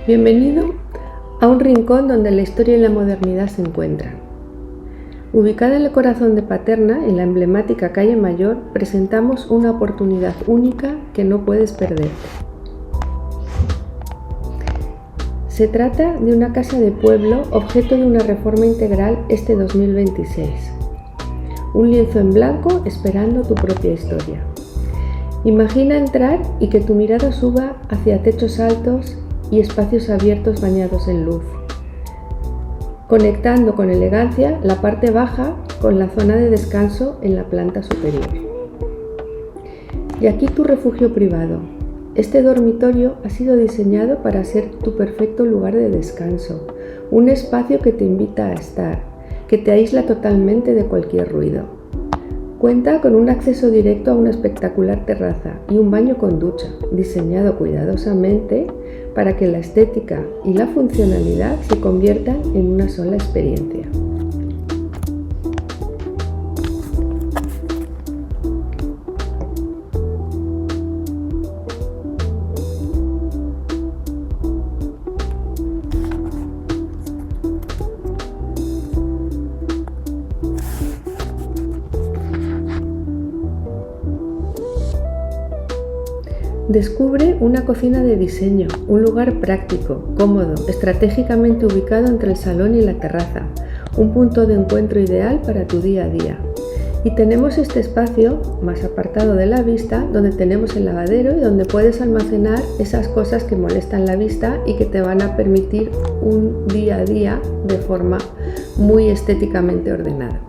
Bienvenido a un rincón donde la historia y la modernidad se encuentran. Ubicada en el corazón de Paterna, en la emblemática calle Mayor, presentamos una oportunidad única que no puedes perderte. Se trata de una casa de pueblo, objeto de una reforma integral este 2026. Un lienzo en blanco esperando tu propia historia. Imagina entrar y que tu mirada suba hacia techos altos y espacios abiertos bañados en luz, conectando con elegancia la parte baja con la zona de descanso en la planta superior. Y aquí tu refugio privado. Este dormitorio ha sido diseñado para ser tu perfecto lugar de descanso, un espacio que te invita a estar, que te aísla totalmente de cualquier ruido. Cuenta con un acceso directo a una espectacular terraza y un baño con ducha, diseñado cuidadosamente para que la estética y la funcionalidad se conviertan en una sola experiencia. Descubre una cocina de diseño, un lugar práctico, cómodo, estratégicamente ubicado entre el salón y la terraza, un punto de encuentro ideal para tu día a día. Y tenemos este espacio más apartado de la vista, donde tenemos el lavadero y donde puedes almacenar esas cosas que molestan la vista y que te van a permitir un día a día de forma muy estéticamente ordenada.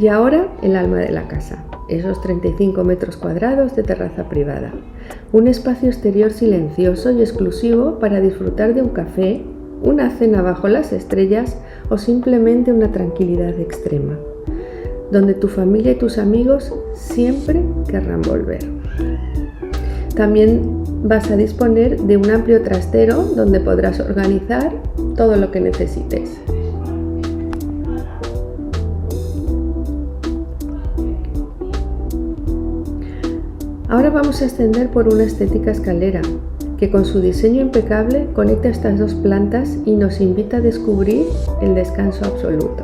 Y ahora el alma de la casa, esos 35 metros cuadrados de terraza privada. Un espacio exterior silencioso y exclusivo para disfrutar de un café, una cena bajo las estrellas o simplemente una tranquilidad extrema, donde tu familia y tus amigos siempre querrán volver. También vas a disponer de un amplio trastero donde podrás organizar todo lo que necesites. Ahora vamos a ascender por una estética escalera que con su diseño impecable conecta estas dos plantas y nos invita a descubrir el descanso absoluto.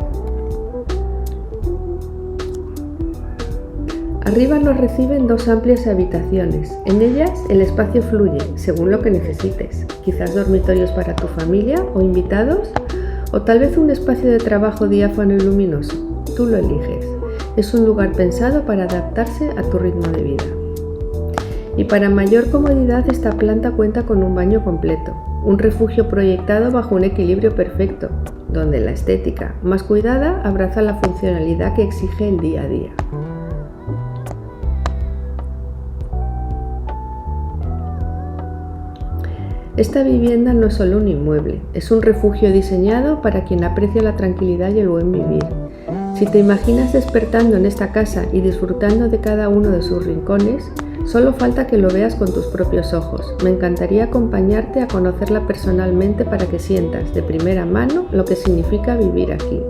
Arriba nos reciben dos amplias habitaciones. En ellas el espacio fluye según lo que necesites, quizás dormitorios para tu familia o invitados, o tal vez un espacio de trabajo diáfano y luminoso. Tú lo eliges. Es un lugar pensado para adaptarse a tu ritmo de vida. Y para mayor comodidad, esta planta cuenta con un baño completo, un refugio proyectado bajo un equilibrio perfecto, donde la estética más cuidada abraza la funcionalidad que exige el día a día. Esta vivienda no es solo un inmueble, es un refugio diseñado para quien aprecia la tranquilidad y el buen vivir. Si te imaginas despertando en esta casa y disfrutando de cada uno de sus rincones, solo falta que lo veas con tus propios ojos. Me encantaría acompañarte a conocerla personalmente para que sientas de primera mano lo que significa vivir aquí.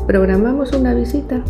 ¿Programamos una visita?